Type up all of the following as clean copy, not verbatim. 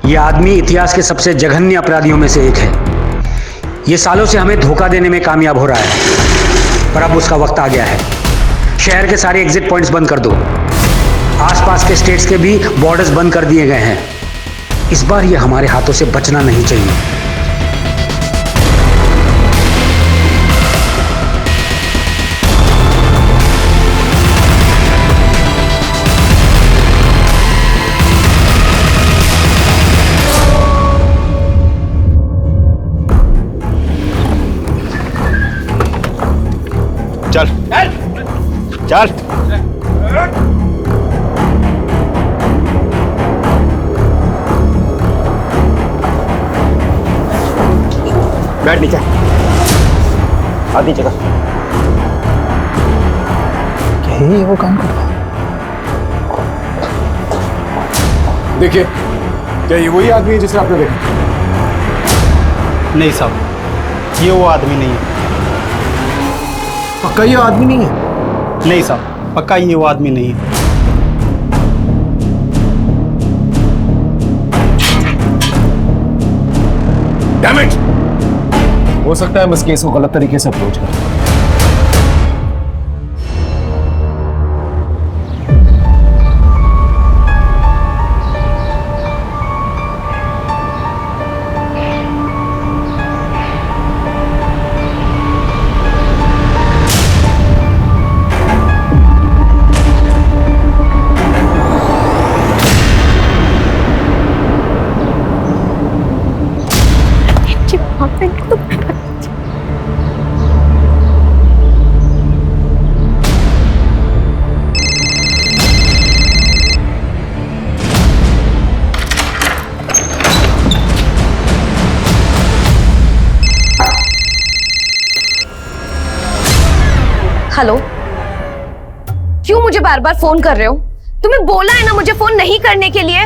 यह आदमी इतिहास के सबसे जघन्य अपराधियों में से एक है। ये सालों से हमें धोखा देने में कामयाब हो रहा है, पर अब उसका वक्त आ गया है। शहर के सारे एग्जिट पॉइंट्स बंद कर दो। आसपास के स्टेट्स के भी बॉर्डर्स बंद कर दिए गए हैं। इस बार ये हमारे हाथों से बचना नहीं चाहिए। चल चल बैठ नीचे आधी जगह। क्या ये वो काम कर रहा है? देखिए, क्या ये वही आदमी है जिसे आपने देखा? नहीं साहब, ये वो आदमी नहीं है। पक्का ये आदमी नहीं है? नहीं साहब, पक्का ये वो आदमी नहीं है। Damn it! हो सकता है मैं इस केस को गलत तरीके से अप्रोच करूं। हेलो, क्यों मुझे बार बार फोन कर रहे हो? तुम्हें बोला है ना मुझे फोन नहीं करने के लिए।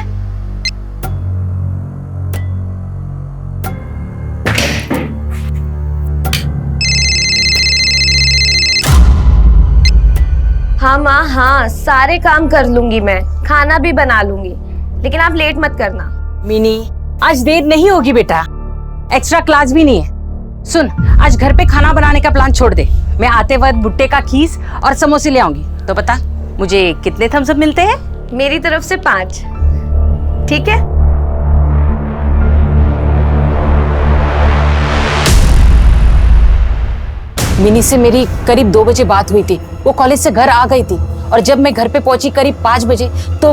हाँ माँ, हाँ सारे काम कर लूंगी मैं, खाना भी बना लूंगी, लेकिन आप लेट मत करना। मिनी, आज देर नहीं होगी बेटा, एक्स्ट्रा क्लास भी नहीं है। सुन, आज घर पे खाना बनाने का प्लान छोड़ दे। मैं आते वक्त भुट्टे का खीस और समोसे ले आऊंगी। तो बता, मुझे कितने थम्स अप मिलते हैं? मेरी तरफ से 5, ठीक है? मिनी से मेरी करीब 2 बजे बात हुई थी। वो कॉलेज से घर आ गई थी और जब मैं घर पे पहुंची करीब 5 बजे तो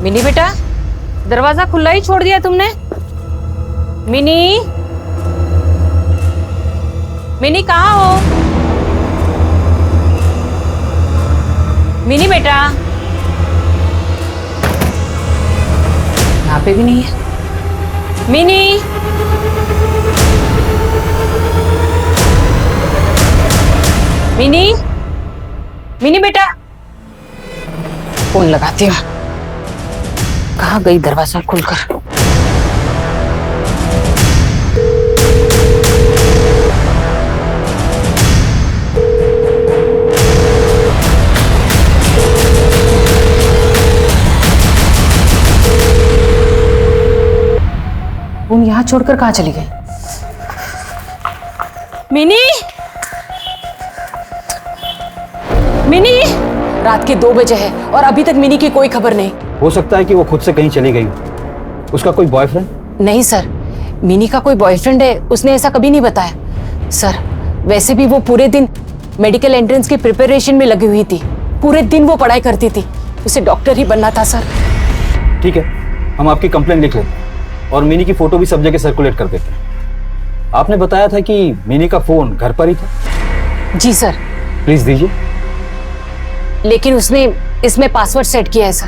मिनी बेटा, दरवाजा खुला ही छोड़ दिया तुमने। मिनी, मिनी कहाँ हो? मिनी बेटा, यहाँ पे भी नहीं है। मिनी, मिनी, मिनी बेटा, फोन लगाती हूँ। कहाँ गई दरवाजा खुलकर? फोन यहाँ छोड़कर कहाँ चली गई? मिनी, मिनी, रात के 2 बजे है और अभी तक मिनी की कोई खबर नहीं। हो सकता है कि वो खुद से कहीं चली गई हो। उसका कोई बॉयफ्रेंड? नहीं सर, मिनी का कोई बॉयफ्रेंड है, उसने ऐसा कभी नहीं बताया। सर, वैसे भी वो पूरे दिन मेडिकल एंट्रेंस की प्रिपरेशन में लगी हुई थी। पूरे दिन वो पढ़ाई करती थी। उसे डॉक्टर ही बनना था सर। ठीक है, हम आपकी कंप्लेंट लिख लेते हैं और मिनी की फोटो भी सब जगह सर्कुलेट कर देते हैं। आपने बताया था कि मिनी का फोन घर पर ही था? जी सर। प्लीज दीजिए। लेकिन उसने इसमें पासवर्ड सेट किया है सर।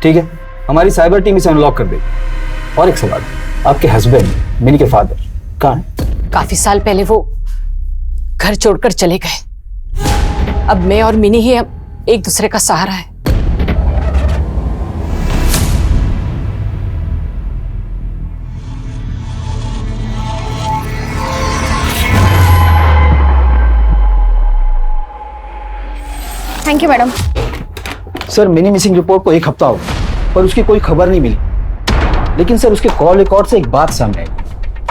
ठीक है, हमारी साइबर टीम इसे अनलॉक कर देगी। और एक सवाल, आपके हस्बैंड मिनी के फादर कहाँ हैं? काफी साल पहले वो घर छोड़कर चले गए। अब मैं और मिनी ही हम एक दूसरे का सहारा है। Thank you madam. Sir, mini missing report को 1 हफ्ता हो गया पर उसकी कोई खबर नहीं मिली। लेकिन सर उसके कॉल रिकॉर्ड से एक बात सामने आई।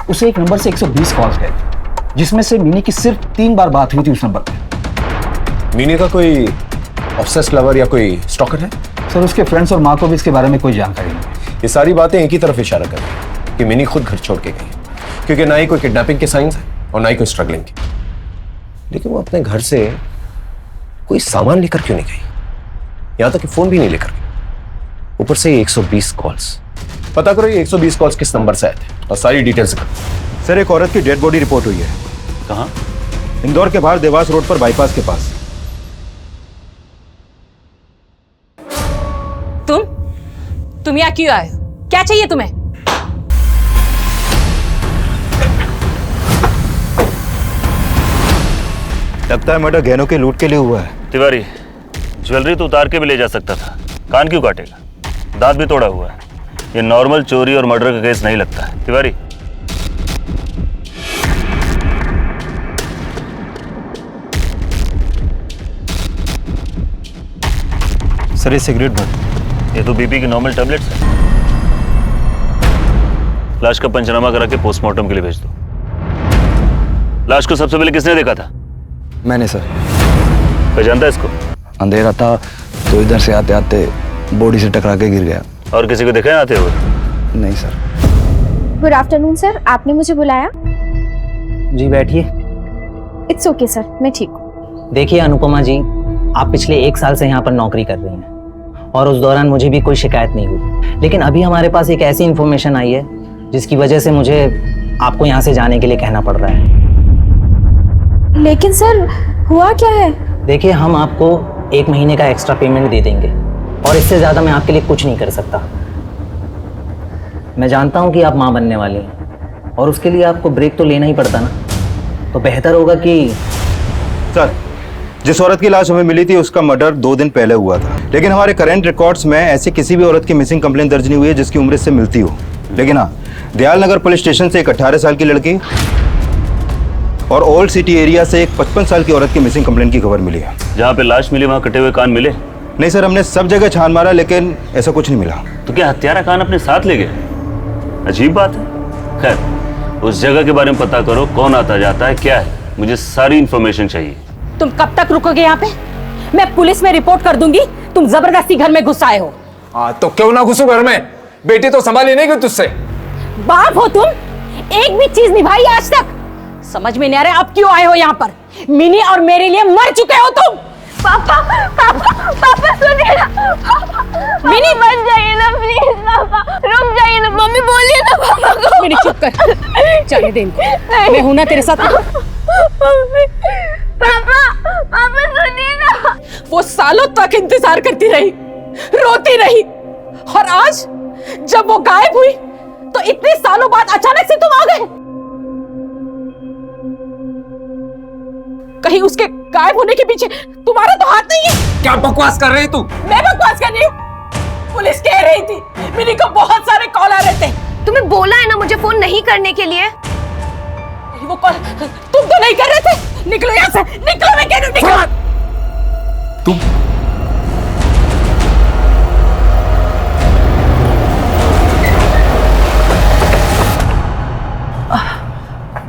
उसे एक नंबर से 120 कॉल्स गए थे, जिसमें से मिनी की सिर्फ 3 बार बात हुई थी उस नंबर पे। मीनी का कोई ऑब्सेस्ड लवर या कोई स्टॉकर है? सर उसके फ्रेंड्स और माँ को भी इसके बारे में कोई जानकारी नहीं। ये सारी बातें एक ही तरफ इशारा कर रही हैं कि मिनी खुद घर छोड़ के गई, क्योंकि ना ही कोई किडनैपिंग के साइंस है और ना ही कोई स्ट्रगलिंग की। लेकिन वो अपने घर से कोई सामान लेकर क्यों नहीं गई? यहां तक कि फोन भी नहीं लेकर गई। ऊपर से 120 कॉल्स। पता करो ये 120 कॉल्स किस नंबर से आए थे और सारी डिटेल्स करो। सर, एक औरत की डेड बॉडी रिपोर्ट हुई है। कहाँ? इंदौर के बाहर देवास रोड पर बाईपास के पास। तुम यहाँ क्यों आए हो? क्या चाहिए तुम्हें? लगता है मर्डर गहनों के लूट के लिए हुआ है। तिवारी, ज्वेलरी तो उतार के भी ले जा सकता था, कान क्यों काटेगा? दांत भी तोड़ा हुआ है। ये नॉर्मल चोरी और मर्डर का केस नहीं लगता है। तिवारी, सर, ये सिगरेट भर। ये तो बीपी की नॉर्मल टैबलेट्स है। लाश का पंचनामा करा के पोस्टमार्टम के लिए भेज दो। लाश को सबसे पहले किसने देखा था? मैंने सर। पहचानता है इसको? अंधेरा था तो इधर से आते आते बॉडी से टकरा के गिर गया। और किसी को देखा है आते हुए? नहीं सर। गुड आफ्टरनून सर, आपने मुझे बुलाया? जी बैठिए। इट्स ओके सर, मैं ठीक हूँ। देखिए अनुपमा जी, आप पिछले 1 साल से यहाँ पर नौकरी कर रही हैं और उस दौरान मुझे भी कोई शिकायत नहीं हुई, लेकिन अभी हमारे पास एक ऐसी इंफॉर्मेशन आई है जिसकी वजह से मुझे आपको यहाँ से जाने के लिए कहना पड़ रहा है। लेकिन सर, हुआ क्या है? देखिए, हम आपको 1 महीने का एक्स्ट्रा पेमेंट दे देंगे और इससे ज़्यादा मैं आपके लिए कुछ नहीं कर सकता। मैं जानता हूँ कि आप माँ बनने वाली हैं और उसके लिए आपको ब्रेक तो लेना ही पड़ता ना, तो बेहतर होगा कि सर, जिस औरत की लाश हमें मिली थी उसका मर्डर 2 दिन पहले हुआ था, लेकिन हमारे करंट रिकॉर्ड्स में ऐसी किसी भी औरत की मिसिंग कंप्लेंट दर्ज नहीं हुई है जिसकी उम्र इससे मिलती हो। लेकिन हाँ, दयाल नगर पुलिस स्टेशन से एक 18 साल की लड़की और ओल्ड सिटी एरिया से एक 55 साल की औरत की मिसिंग कंप्लेंट की खबर मिली है। जहाँ पे लाश मिली वहाँ कटे हुए कान मिले? नहीं सर, हमने सब जगह छान मारा लेकिन ऐसा कुछ नहीं मिला। तो क्या हत्यारा कान अपने साथ ले गए? अजीब बात है। खैर, उस जगह के बारे में पता करो, कौन आता जाता है, क्या है, मुझे सारी इंफॉर्मेशन चाहिए। तुम कब तक रुकोगे यहाँ पे? मैं पुलिस में रिपोर्ट कर दूंगी। तुम जबरदस्ती घर में घुस आए हो। हाँ तो क्यों ना घुसू घर में? बेटी तो संभाली नहीं गई तुझसे। बाप हो तुम, एक भी चीज निभाई आज तक? समझ में नहीं आ रहा अब क्यों आए हो यहाँ पर? मिनी और मेरे लिए मर चुके हो तुम। पापा, पापा, पापा सुनिए ना। मिनी, मत जाइए ना प्लीज। पापा रुक जाइए ना। मम्मी बोलिए ना पापा को। मिनी चुप कर, जाने दे इनको। मैं हूं ना तेरे साथ। पापा, पापा सुनिए ना। वो सालों तक इंतजार करती रही, रोती रही, और आज जब वो गायब हुई तो इतने सालों बाद अचानक से तुम आ गए। कहीं उसके गायब होने के पीछे तुम्हारा तो हाथ नहीं है? क्या बकवास कर रही तू? मैं बकवास कर रही हूँ? पुलिस कह रही थी मिनी को बहुत सारे कॉल आ रहे थे। तुम्हें बोला है ना मुझे फोन नहीं करने के लिए। वो कॉल तुम तो नहीं कर रहे थे। निकलो यहाँ से, निकलो, मैं कह रही हूँ निकलो। तुम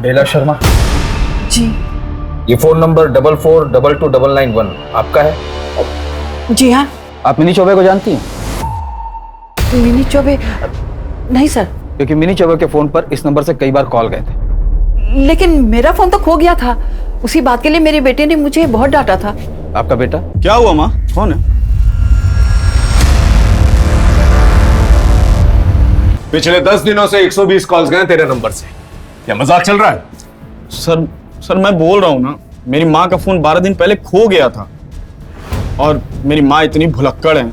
बेला शर्मा जी। ये फोन नंबर 44222991 आपका है? जी हाँ। आप मिनी चौबे को जानती हैं? मिनी चौबे? नहीं सर। क्योंकि मिनी चौबे के फोन पर इस नंबर से कई बार कॉल गए थे। लेकिन मेरा फोन तो खो गया था। उसी बात के लिए मेरे बेटे ने मुझे बहुत डांटा था। आपका बेटा? क्या हुआ माँ? कौन है? पिछले 10 दिनों से 120 कॉल्स गए तेरे नंबर से। क्या मजाक चल रहा है? सर मैं बोल रहा हूँ ना, मेरी माँ का फोन 12 दिन पहले खो गया था और मेरी माँ इतनी भुलक्कड़ है,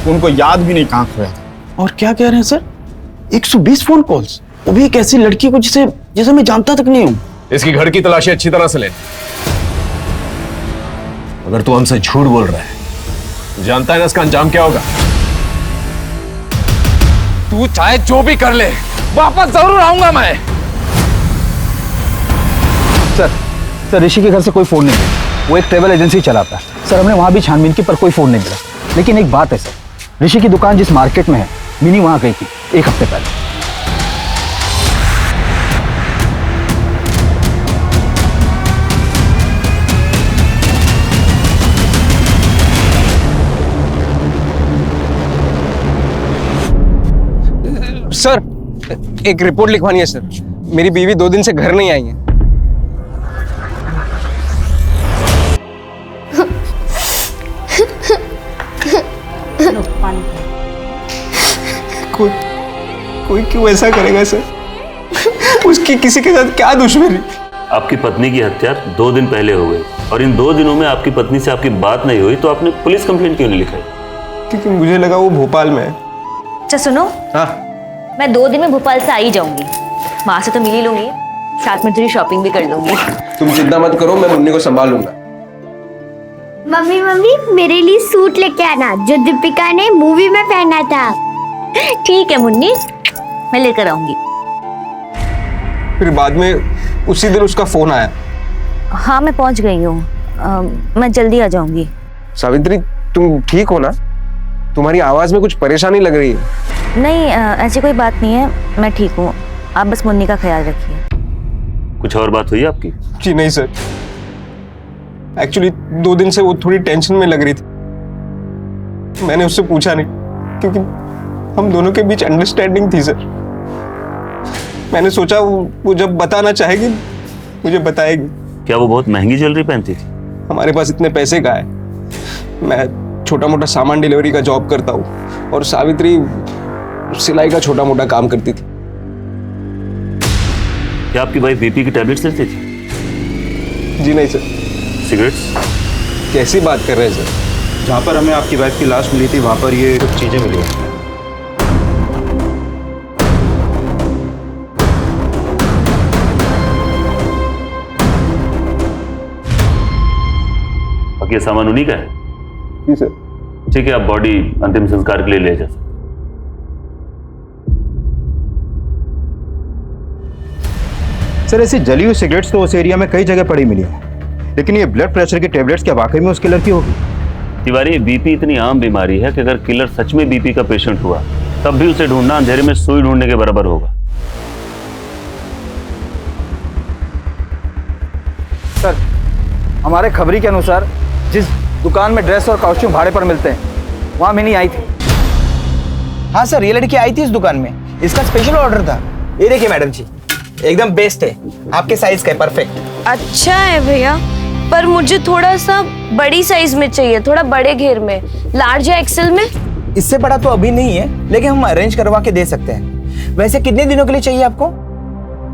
उनको याद भी नहीं कहाँ खोया था। और क्या कह रहे हैं सर, 120 फोन कॉल्स, वो भी एक ऐसी लड़की को जिसे मैं जानता तक नहीं हूँ। इसकी घर की तलाशी अच्छी तरह से ले। अगर तू हमसे झूठ बोल रहा है तो जानता है ना इसका अंजाम क्या होगा। तू चाहे जो भी कर ले, वापस जरूर आऊंगा मैं। सर ऋषि के घर से कोई फोन नहीं मिला। वो एक ट्रेवल एजेंसी चलाता है। सर हमने वहां भी छानबीन की पर कोई फोन नहीं मिला। लेकिन एक बात है सर, ऋषि की दुकान जिस मार्केट में है, मिनी वहां गई थी 1 हफ्ते पहले। सर, एक रिपोर्ट लिखवानी है सर। मेरी बीवी 2 दिन से घर नहीं आई है। कोई क्यों ऐसा करेगा सर? उसकी किसी के साथ क्या दुश्मनी? आपकी पत्नी की हत्या 2 दिन पहले हो गई और इन 2 दिनों में आपकी पत्नी से आपकी बात नहीं हुई, तो आपने पुलिस कंप्लेंट क्यों नहीं लिखाई? क्योंकि मुझे लगा वो भोपाल में है। अच्छा सुनो, हाँ, मैं 2 दिन में भोपाल से आ ही जाऊंगी। माँ से तो मिल ही लूंगी, साथ में थोड़ी शॉपिंग भी कर लूंगी। तुम चिंता मत करो, मैं मुन्नी को संभाल लूंगा। मम्मी मम्मी मेरे लिए सूट लेके आना जो दीपिका ने मूवी में पहना था। ठीक है मुन्नी, मैं लेकर आऊंगी। फिर बाद में उसी दिन उसका फोन आया। हाँ मैं पहुंच गई हूँ, मैं जल्दी आ जाऊंगी। सावित्री, तुम ठीक हो ना? तुम्हारी आवाज में कुछ परेशानी लग रही है। नहीं ऐसी कोई बात नहीं है, मैं ठीक हूँ। आप बस मुन्नी का ख्याल रखिए। कुछ और बात हुई आपकी? जी नहीं सर, एक्चुअली 2 दिन से वो थोड़ी टेंशन में लग रही थी। मैंने उससे पूछा नहीं क्योंकि हम दोनों के बीच अंडरस्टैंडिंग थी सर। मैंने सोचा वो जब बताना चाहेगी मुझे बताएगी। क्या वो बहुत महंगी ज्वेलरी पहनती थी? हमारे पास इतने पैसे कहाँ है? मैं छोटा मोटा सामान डिलीवरी का जॉब करता हूँ और सावित्री सिलाई का छोटा मोटा काम करती थी। क्या आपकी वाइफ बीपी की टैबलेट्स लेती थी? जी नहीं सर। सिगरेट्स? कैसी बात कर रहे हैं सर? जहाँ पर हमें आपकी वाइफ की लाश मिली थी वहाँ पर ये कुछ चीज़ें मिली हैं। बाकी ये सामान उन्हीं का है? जी सर। ठीक है, आप बॉडी अंतिम संस्कार के लिए ले जा सकते। सर ऐसी जली हुई सिगरेट्स तो उस एरिया में कई जगह पड़ी मिली है, लेकिन ये ब्लड प्रेशर की टेबलेट्स क्या वाकई में उस किलर की होगी? तिवारी, बीपी इतनी आम बीमारी है कि अगर किलर सच में बीपी का पेशेंट हुआ तब भी उसे ढूंढना अंधेरे में सुई ढूंढने के बराबर होगा। सर, हमारे खबरी के अनुसार जिस दुकान में ड्रेस और कॉस्ट्यूम भाड़े पर मिलते हैं वहां मिनी आई थी। हाँ सर, ये लड़की आई थी इस दुकान में। इसका स्पेशल ऑर्डर था। ये देखिए मैडम जी, एकदम बेस्ट है, आपके साइज का है, परफेक्ट। अच्छा है भैया, पर मुझे थोड़ा सा बड़ी साइज में चाहिए, थोड़ा बड़े घेर में, लार्ज या एक्सेल में। इससे बड़ा तो अभी नहीं है, लेकिन हम अरेंज करवा के दे सकते हैं। वैसे कितने दिनों के लिए चाहिए आपको?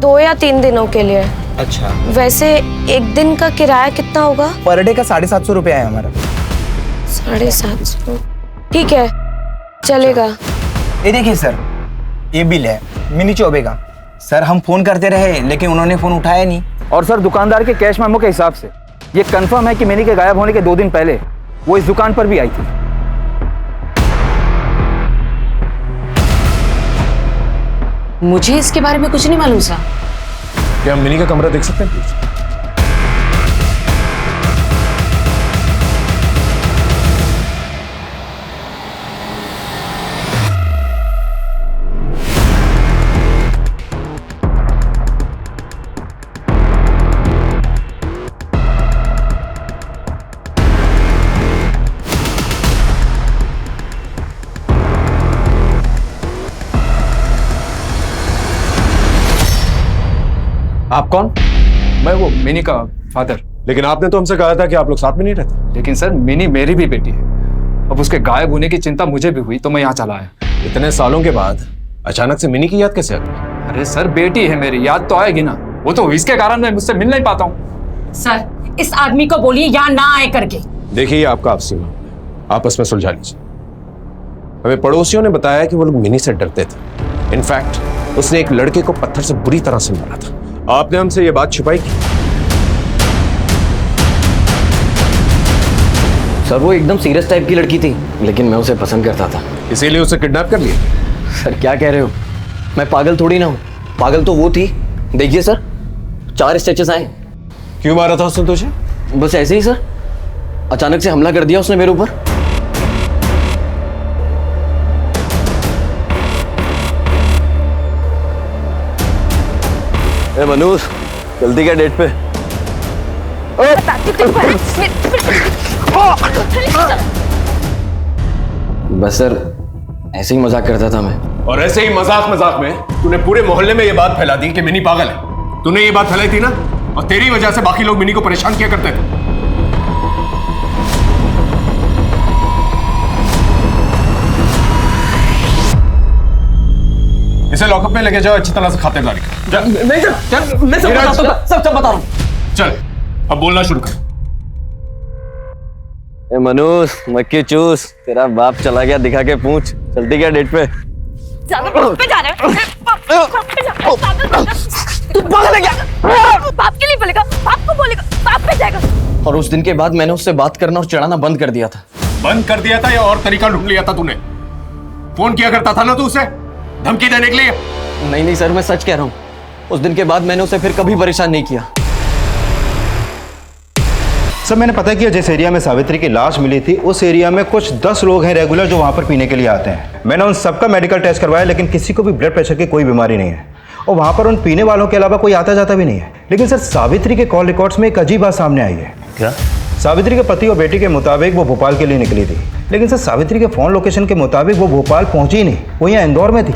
2 या 3 दिनों के लिए। अच्छा, वैसे एक दिन का किराया कितना होगा? पर डे का 750 रुपया है हमारा। 750? ठीक है, चलेगा। ये देखिए सर, ये बिल है मिनी चौबे का। सर हम फोन करते रहे लेकिन उन्होंने फोन उठाया नहीं। और सर, दुकानदार के कैश मेमो के हिसाब से ये कंफर्म है कि मिनी के गायब होने के 2 दिन पहले वो इस दुकान पर भी आई थी। मुझे इसके बारे में कुछ नहीं मालूम सा। क्या हम मिनी का कमरा देख सकते हैं प्लीज? आप कौन? मैं वो मिनी का फादर। लेकिन आपने तो हमसे कहा था कि आप लोग साथ में नहीं रहते। लेकिन सर, मिनी मेरी भी बेटी है। अब उसके गायब होने की चिंता मुझे भी हुई तो मैं यहाँ चला आया। इतने सालों के बाद अचानक से मिनी की याद कैसे आ गई? अरे सर, बेटी है मेरी, याद तो आएगी ना। वो तो इसके कारण मैं मुझसे मिल नहीं पाता हूँ। सर, इस आदमी को बोलिए यहाँ ना आए करके। देखिए, ये आपका आपसी मामला है, आपस में सुलझा लीजिए। हमें पड़ोसियों ने बताया कि वो लोग मिनी से डरते थे। इनफैक्ट उसने एक लड़के को पत्थर से बुरी तरह से मारा था। आपने हमसे ये बात छुपाई की? सर, वो एकदम सीरियस टाइप की लड़की थी, लेकिन मैं उसे पसंद करता था, इसीलिए उसे किडनैप कर लिया। सर क्या कह रहे हो? मैं पागल थोड़ी ना हूँ। पागल तो वो थी। देखिए सर, 4 स्टिचेस आए। क्यों मारा था उसने तुझे? बस ऐसे ही सर, अचानक से हमला कर दिया उसने मेरे ऊपर। ए मनोज, जल्दी क्या डेट पे? बस सर, ऐसे ही मजाक करता था मैं। और ऐसे ही मजाक मजाक में तूने पूरे मोहल्ले में ये बात फैला दी कि मिनी पागल है। तूने ये बात फैलाई थी ना, और तेरी वजह से बाकी लोग मिनी को परेशान किया करते थे। इसे लॉकअप में लेके जाओ, अच्छी तरह से खातिरदारी कर। नहीं सर, मैं सब बताता हूँ, सब बता रहा हूँ। चल अब बोलना शुरू कर। ए मनोज, मक्खी चूस, तेरा बाप चला गया दिखा के पूछ। चलती क्या डेट पे? पे जा रहे हो? तू पागल है क्या? बाप के लिए बोलेगा, बाप को बोलेगा, बाप पे जाएगा। और उस दिन के बाद मैंने उससे बात करना और चढ़ाना बंद कर दिया था। बंद कर दिया था या और तरीका ढूंढ लिया था तूने? फोन किया करता था ना तू उसे धमकी देने के लिए? नहीं सर, मैं सच कह रहा हूँ। उस दिन के बाद मैंने उसे फिर कभी परेशान नहीं किया। सर मैंने पता किया जिस एरिया में सावित्री की लाश मिली थी उस एरिया में कुछ 10 लोग हैं रेगुलर जो वहां पर पीने के लिए आते हैं। मैंने उन सबका मेडिकल टेस्ट करवाया लेकिन किसी को भी ब्लड प्रेशर की कोई बीमारी नहीं है और वहां पर उन पीने वालों के अलावा कोई आता जाता भी नहीं है। लेकिन सर सावित्री के कॉल रिकॉर्ड्स में एक अजीब बात सामने आई है। क्या? सावित्री के पति और बेटी के मुताबिक वो भोपाल के लिए निकली थी, लेकिन सर सावित्री के फोन लोकेशन के मुताबिक वो भोपाल पहुंची ही नहीं, वो यहाँ इंदौर में थी।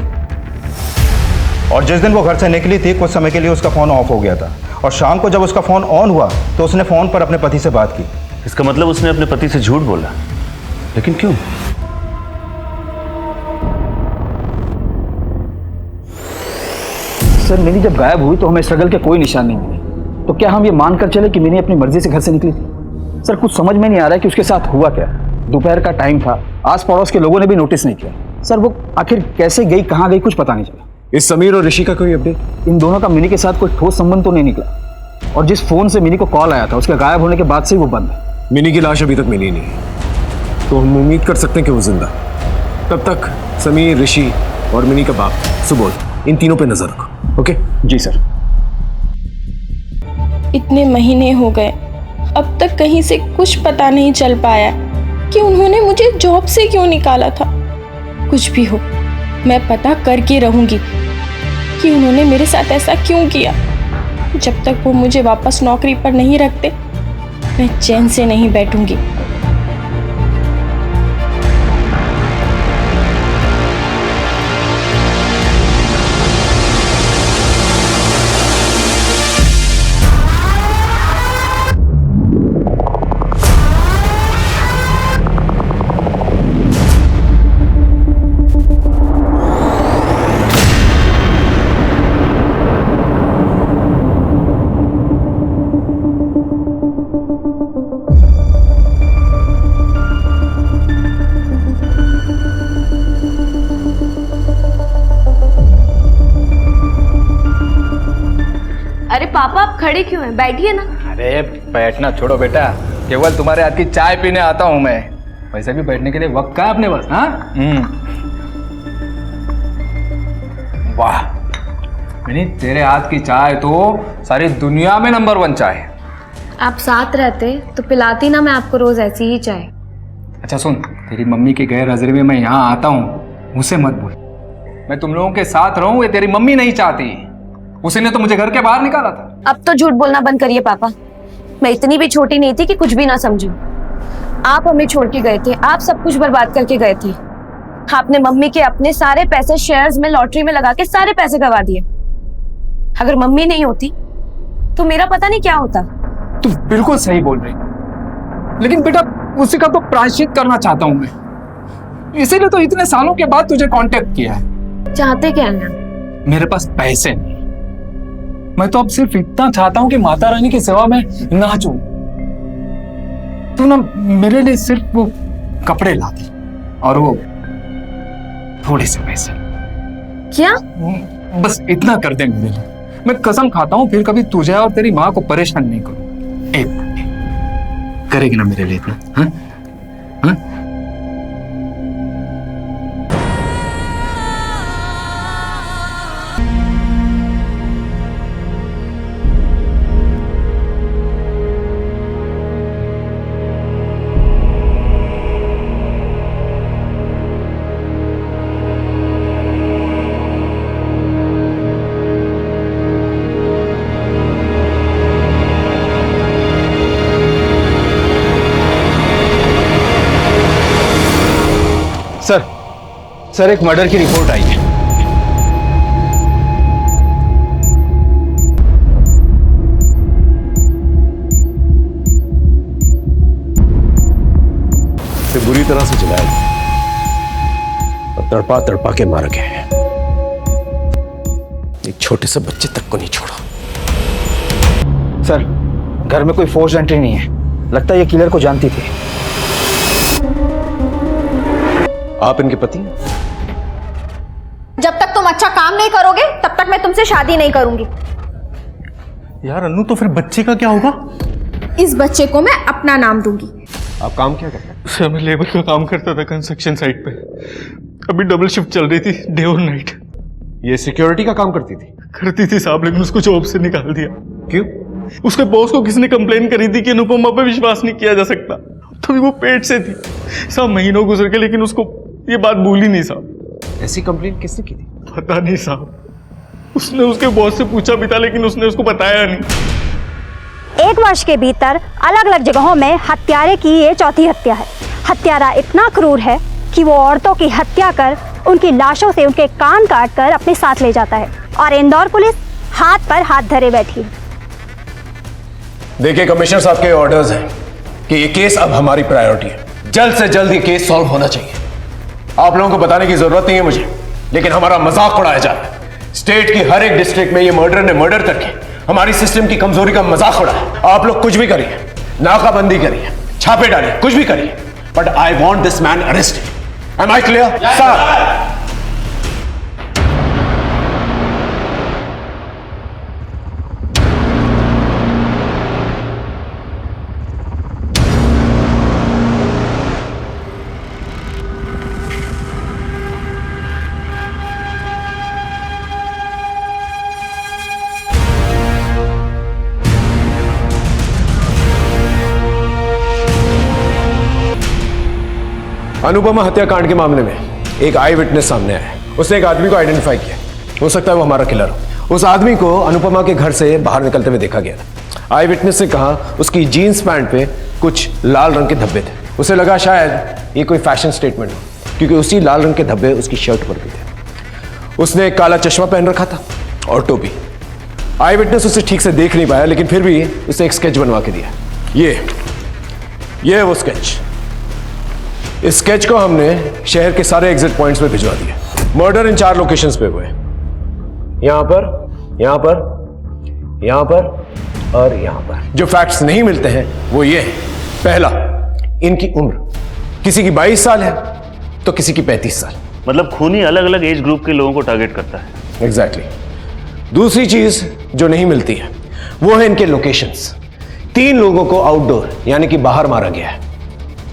और जिस दिन वो घर से निकली थी कुछ समय के लिए उसका फोन ऑफ हो गया था और शाम को जब उसका फोन ऑन हुआ तो उसने फोन पर अपने पति से बात की। इसका मतलब उसने अपने पति से झूठ बोला, लेकिन क्यों? सर मिनी जब गायब हुई तो हमें स्ट्रगल के कोई निशान नहीं मिले, तो क्या हम ये मानकर चले कि मिनी अपनी मर्जी से घर से निकली थी? सर कुछ समझ में नहीं आ रहा है कि उसके साथ हुआ क्या। दोपहर का टाइम था, आस पड़ोस के लोगों ने भी नोटिस नहीं किया। सर वो आखिर कैसे गई, कहाँ गई, कुछ पता नहीं चला। इस समीर और ऋषि का कोई अपडेट? इन दोनों का मिनी के साथ कोई ठोस संबंध तो नहीं निकला और जिस फोन से मिनी को कॉल आया था उसके गायब होने के बाद से ही वो बंद है। मिनी की लाश अभी तक मिली नहीं, तो हम उम्मीद कर सकते हैं कि वो जिंदा। तब तक समीर, ऋषि और मिनी का बाप सुबोध, इन तीनों पे नजर रखो। ओके? जी सर। इतने महीने हो गए, अब तक कहीं से कुछ पता नहीं चल पाया कि उन्होंने मुझे जॉब से क्यों निकाला था। कुछ भी हो, मैं पता करके रहूंगी कि उन्होंने मेरे साथ ऐसा क्यों किया। जब तक वो मुझे वापस नौकरी पर नहीं रखते, मैं चैन से नहीं बैठूंगी। अरे पापा आप खड़े क्यों हैं? बैठिए ना। अरे बैठना छोड़ो बेटा, केवल तुम्हारे हाथ की चाय पीने आता हूं मैं। वैसे भी बैठने के लिए वक्त कहाँ है अपने पास? हाँ वाह मिनी, तेरे हाथ की चाय तो सारी दुनिया में नंबर 1 चाय है। आप साथ रहते तो पिलाती ना मैं आपको रोज ऐसी ही चाय। अच्छा सुन, तेरी मम्मी के गैर हाजिरी में मैं यहाँ आता हूँ, मुझसे मत बोल। मैं तुम लोगों के साथ रहूं ये तेरी मम्मी नहीं चाहती, उसी ने तो मुझे घर के बाहर निकाला था। अब तो झूठ बोलना बंद करिए पापा, मैं इतनी भी छोटी नहीं थी कि कुछ भी ना समझूं। आप हमें छोड़ के गए थे, आप सब कुछ बर्बाद करके गए थे। आपने मम्मी के अपने सारे पैसे शेयर्स में, लॉटरी में लगा के सारे पैसे गवा दिए। अगर मम्मी नहीं होती तो मेरा पता नहीं क्या होता। तुम बिल्कुल सही बोल रही, लेकिन बेटा उसी का तो प्रायश्चित करना चाहता हूं मैं, इसीलिए तो इतने सालों के बाद तुझे कांटेक्ट किया है। चाहते क्या है? मेरे पास पैसे नहीं, मैं तो अब सिर्फ इतना चाहता हूं कि माता रानी की सेवा में नाचूं। तू ना मेरे लिए सिर्फ वो कपड़े ला दे और वो थोड़े से पैसे। क्या? बस इतना कर दे मेरे लिए, मैं कसम खाता हूं फिर कभी तुझे और तेरी माँ को परेशान नहीं करूं। करेगी ना मेरे लिए इतना? हाँ? हाँ? सर एक मर्डर की रिपोर्ट आई है। से बुरी तरह से जलाया गया और तड़पा तड़पा के मारा गया है। एक छोटे से बच्चे तक को नहीं छोड़ा। सर घर में कोई फोर्स एंट्री नहीं है, लगता है ये किलर को जानती थी। आप इनके पति? जब तक तुम अच्छा काम नहीं करोगे तब तक मैं तुमसे शादी नहीं करूंगी। यार अन्नू, तो फिर बच्चे का क्या होगा? इस बच्चे को मैं अपना नाम दूंगी। आप काम क्या करते हैं? सर मैं लेबर का काम करता था कंस्ट्रक्शन साइट पे। अभी डबल शिफ्ट चल रही थी, डे और नाइट। ये सिक्योरिटी का काम करती थी? करती थी साहब, लेकिन उसको जॉब से निकाल दिया। क्यों? उसके बॉस को किसी ने कंप्लेन करी थी कि अनुपमा पे विश्वास नहीं किया जा सकता। तभी वो पेट से थी साहब, महीनों गुजर के, लेकिन उसको ये बात भूली नहीं साहब। ऐसी कंप्लेन किसने की थी? पता नहीं साहब, उसने उसके बॉस से पूछा भी था लेकिन उसने उसको बताया नहीं। 1 वर्ष के भीतर अलग अलग जगहों में हत्यारे की ये चौथी हत्या है। हत्यारा इतना क्रूर है कि वो औरतों की हत्या कर उनकी लाशों से उनके कान काट कर अपने साथ ले जाता है और इंदौर पुलिस हाथ पर हाथ धरे बैठी है। देखिए कमिश्नर साहब के ऑर्डर्स हैं कि ये केस अब हमारी प्रायोरिटी है। जल्द से जल्द ये केस सॉल्व होना चाहिए। आप लोगों को बताने की जरूरत नहीं है मुझे, लेकिन हमारा मजाक उड़ाया जा रहा है। स्टेट की हर एक डिस्ट्रिक्ट में ये मर्डर ने मर्डर करके हमारी सिस्टम की कमजोरी का मजाक उड़ाया। आप लोग कुछ भी करिए, नाकाबंदी करिए, छापे डालिए, कुछ भी करिए, but I want this man arrested. Am I clear? Sir Anupama हत्याकांड के मामले में एक आई विटनेस सामने आया है। उसने एक आदमी को आइडेंटिफाई किया। हो सकता है वो हमारा किलर हो। उस आदमी को अनुपमा के घर से बाहर निकलते हुए देखा गया था। आई विटनेस ने कहा उसकी जीन्स पैंट पे कुछ लाल रंग के धब्बे थे। उसे लगा शायद ये कोई फैशन स्टेटमेंट हो, क्योंकि उसी लाल रंग के धब्बे उसकी शर्ट पर भी थे। उसने एक काला चश्मा पहन रखा था और टोपी। आई विटनेस उसे ठीक से देख नहीं पाया, लेकिन फिर भी उसे एक स्केच बनवा के दिया। ये है वो स्केच। इस स्केच को हमने शहर के सारे एग्जिट पॉइंट्स पे भिजवा दिया। मर्डर इन 4 लोकेशंस पे हुए, यहां पर, यहां पर, यहां पर और यहां पर। जो फैक्ट्स नहीं मिलते हैं वो ये है। पहला, इनकी उम्र किसी की 22 साल है तो किसी की 35 साल। मतलब खूनी अलग अलग एज ग्रुप के लोगों को टारगेट करता है। एग्जैक्टली। दूसरी चीज जो नहीं मिलती है वो है इनके लोकेशंस। 3 लोगों को आउटडोर यानी कि बाहर मारा गया है,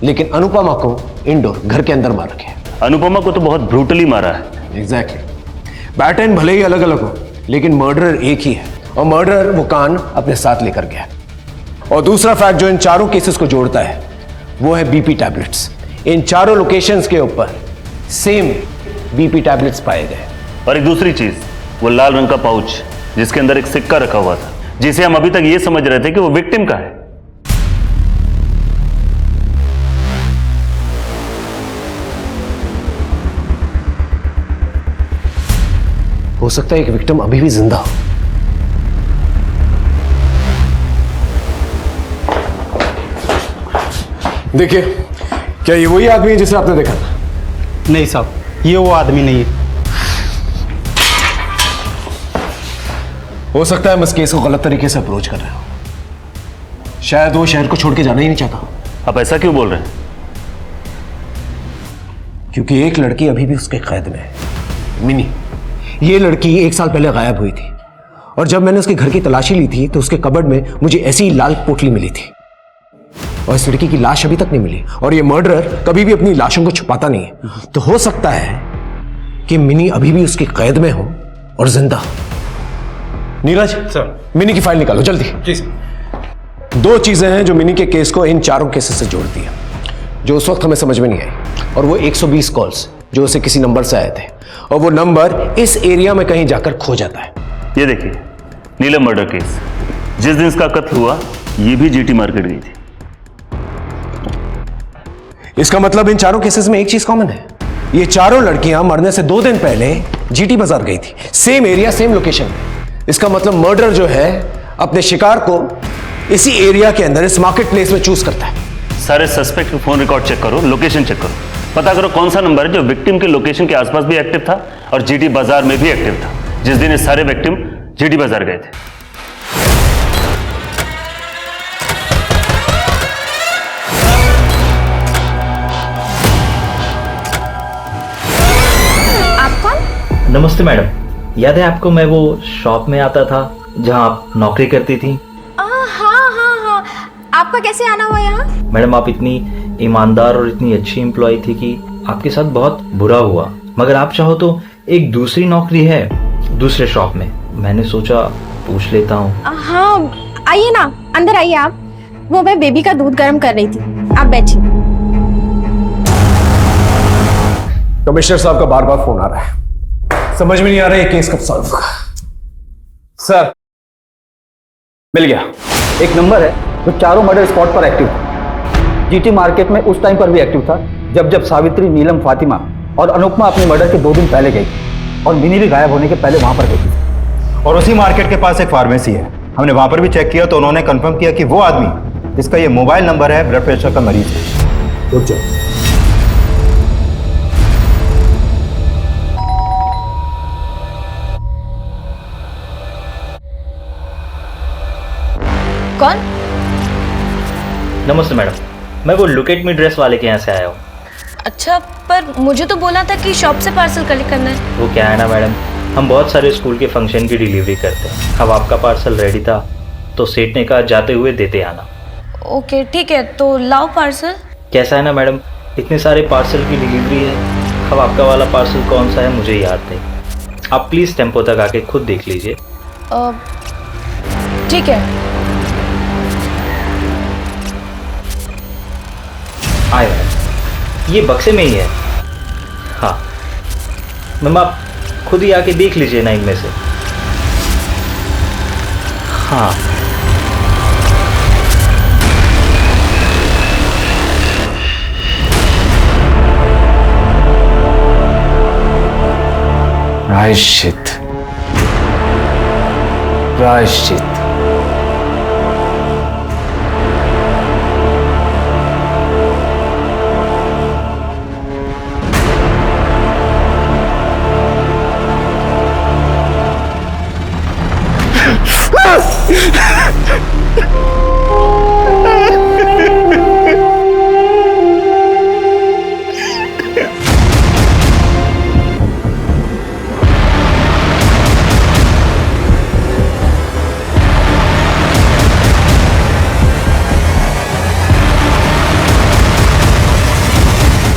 लेकिन अनुपमा को इंडोर घर के अंदर मारा गया। अनुपमा को तो बहुत ब्रूटली मारा है। एग्जैक्टली। पैटर्न भले ही अलग अलग हो, लेकिन मर्डरर एक ही है, और मर्डरर वो कान अपने साथ लेकर गया। और दूसरा फैक्ट जो इन चारों केसेस को जोड़ता है वो है बीपी टैबलेट्स। इन चारों लोकेशंस के ऊपर सेम बीपी टैबलेट्स पाए गए। और एक दूसरी चीज, वो लाल रंग का पाउच जिसके अंदर एक सिक्का रखा हुआ था, जिसे हम अभी तक ये समझ रहे थे कि वो विक्टिम का है। हो सकता है एक विक्टिम अभी भी जिंदा हो। देखिए, क्या ये वही आदमी है जिसे आपने देखा था? नहीं साहब, ये वो आदमी नहीं है। हो सकता है हम इस केस को गलत तरीके से अप्रोच कर रहे हो। शायद वो शहर को छोड़ के जाना ही नहीं चाहता। आप ऐसा क्यों बोल रहे हैं? क्योंकि एक लड़की अभी भी उसके कैद में है, मिनी। ये लड़की 1 साल पहले गायब हुई थी, और जब मैंने उसके घर की तलाशी ली थी तो उसके कबर्ड में मुझे ऐसी लाल पोटली मिली थी, और इस लड़की की लाश अभी तक नहीं मिली। और ये मर्डरर कभी भी अपनी लाशों को छुपाता नहीं है। तो हो सकता है कि मिनी अभी भी उसकी कैद में हो और जिंदा हो। नीरज सर, मिनी की फाइल निकालो जल्दी। जी सर। 2 चीजें हैं जो मिनी के केस को इन चारों केसेस से जोड़ती है, जो उस वक्त हमें समझ में नहीं आई। और वो 120 कॉल्स जो उसे किसी नंबर से आए थे, और वो नंबर इस एरिया में कहीं जाकर खो जाता है। ये देखिए, नीलम मर्डर केस। जिस दिन इसका कत्ल हुआ ये भी जीटी मार्केट गई थी। इसका मतलब इन चारों केसेस में एक चीज कॉमन है। ये चारों लड़कियां मरने से 2 दिन पहले जीटी बाजार गई थी, सेम एरिया सेम लोकेशन पे। इसका मतलब मर्डर जो है अपने शिकार को इसी एरिया के अंदर इस मार्केट प्लेस में चूज करता है। सारे सस्पेक्ट के फोन रिकॉर्ड चेक करो, लोकेशन चेक करो, पता करो कौन सा नंबर है जो विक्टिम के लोकेशन के आसपास भी एक्टिव था और जीटी बाजार में भी एक्टिव था जिस दिन ये सारे विक्टिम जीटी बाजार गए थे। नमस्ते मैडम, याद है आपको मैं वो शॉप में आता था जहां आप नौकरी करती थी? हाँ, आपका कैसे आना हुआ यहाँ? मैडम आप इतनी ईमानदार और इतनी अच्छी एम्प्लॉय थी कि आपके साथ बहुत बुरा हुआ, मगर आप चाहो तो एक दूसरी नौकरी है दूसरे शॉप में, मैंने सोचा पूछ लेता हूँ। हाँ, आइए ना, अंदर आइए आप। वो मैं बेबी का दूध गर्म कर रही थी, आप बैठिए। कमिश्नर साहब का बार बार फोन आ रहा है, समझ में नहीं आ रहा है केस कब सॉल्व होगा। सर मिल गया, एक नंबर है जो चारों मर्डर स्पॉट पर एक्टिव था। जीटी मार्केट में उस टाइम पर भी एक्टिव था जब सावित्री, नीलम, फातिमा और अनुपमा अपने मर्डर के 2 दिन पहले गई और मिनी भी गायब होने के पहले वहां पर गई थी। और उसी मार्केट के पास एक फार्मेसी है, हमने वहां पर भी चेक किया तो उन्होंने कंफर्म किया कि वो आदमी जिसका ये मोबाइल नंबर है ब्लड प्रेशर का मरीज है। रुक जाओ, कौन? नमस्ते मैडम, मैं वो लुक एट मी ड्रेस वाले के यहाँ से आया हूँ। अच्छा, पर मुझे तो बोला था कि शॉप से पार्सल कलेक्ट करना है। वो क्या है ना मैडम, हम बहुत सारे स्कूल के फंक्शन की डिलीवरी करते हैं। अब आपका पार्सल रेडी था तो सेठ ने कहा जाते हुए देते आना। ओके ठीक है, तो लाओ पार्सल। कैसा है ना मैडम, इतने सारे पार्सल की डिलीवरी है, अब आपका वाला पार्सल कौन सा है मुझे याद नहीं। आप प्लीज़ टेम्पो तक आके खुद देख लीजिए। ठीक है। आए मैडम, ये बक्से में ही है। हाँ मैम, आप खुद ही आके देख लीजिए ना इनमें से। हाँ प्रायश्चित, प्रायश्चित।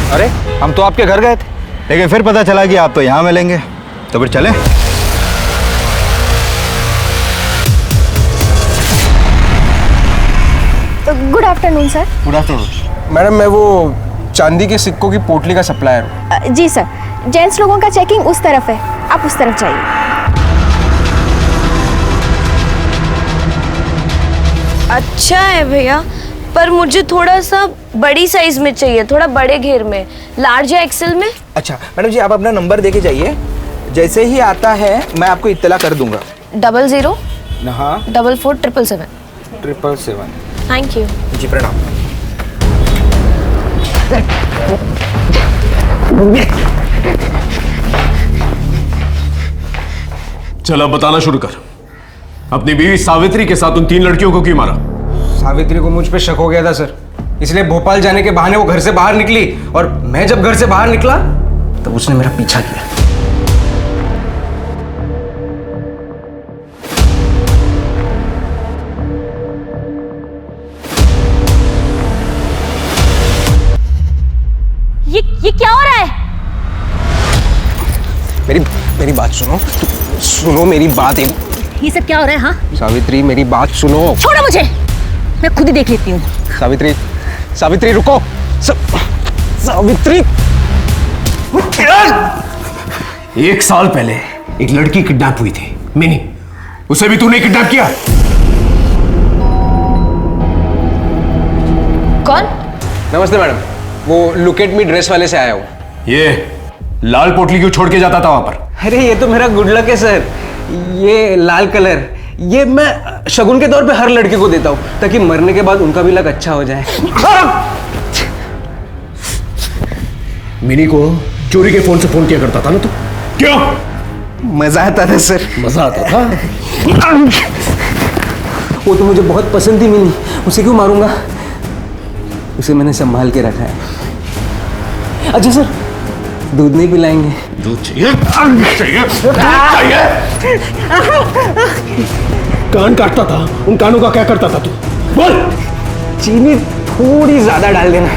अरे हम तो आपके घर गए थे, लेकिन फिर पता चला कि आप तो यहाँ मिलेंगे, तो फिर चलें। Good afternoon sir. Good afternoon madam, मैं वो चांदी के सिक्कों की पोटली का सप्लायर हूँ। जी सर, जेंट्स लोगों का चेकिंग उस तरफ है, आप उस तरफ जाइए। अच्छा है भैया, पर मुझे थोड़ा सा बड़ी साइज में चाहिए, थोड़ा बड़े घेर में, लार्ज या एक्सेल में। अच्छा मैडम जी, आप अपना नंबर देके जाइए, जैसे ही आता है मैं आपको इत्तला कर दूंगा। 00 हाँ 44 777। 777। थैंक यू जी, प्रणाम। चलो बताना शुरू कर, अपनी बीवी सावित्री के साथ उन 3 लड़कियों को क्यों मारा? सावित्री को मुझ पे शक हो गया था सर, इसलिए भोपाल जाने के बहाने वो घर से बाहर निकली, और मैं जब घर से बाहर निकला तब उसने मेरा पीछा किया। ये क्या हो रहा है? मेरी बात सुनो, सुनो मेरी बात। ये सब क्या हो रहा है? हाँ सावित्री मेरी बात सुनो। छोड़ो मुझे, मैं खुद ही देख लेती हूँ। सावित्री, सावित्री रुको। सावित्री, 1 साल पहले एक लड़की किडनैप हुई थी, मिनी, उसे भी तूने किडनैप किया। कौन? नमस्ते मैडम, वो लुक एट मी ड्रेस वाले से आया हूँ। ये लाल पोटली क्यों छोड़ के जाता था वहां पर? अरे ये तो मेरा गुड लक है सर, ये लाल कलर ये मैं शगुन के तौर पे हर लड़के को देता हूँ ताकि मरने के बाद उनका भी लक अच्छा हो जाए। मिनी को चोरी के फोन से फोन किया करता था ना तू? क्यों? मजा आता था सर। मजा आता था? वो तो मुझे बहुत पसंद थी मिनी, उसे क्यों मारूंगा? उसे मैंने संभाल के रखा है। अच्छा सर, दूध नहीं पिलाएंगे? दूध चाहिए? कान काटता था, उन कानों का क्या करता था तू? बोल। चीनी थोड़ी ज्यादा डाल देना।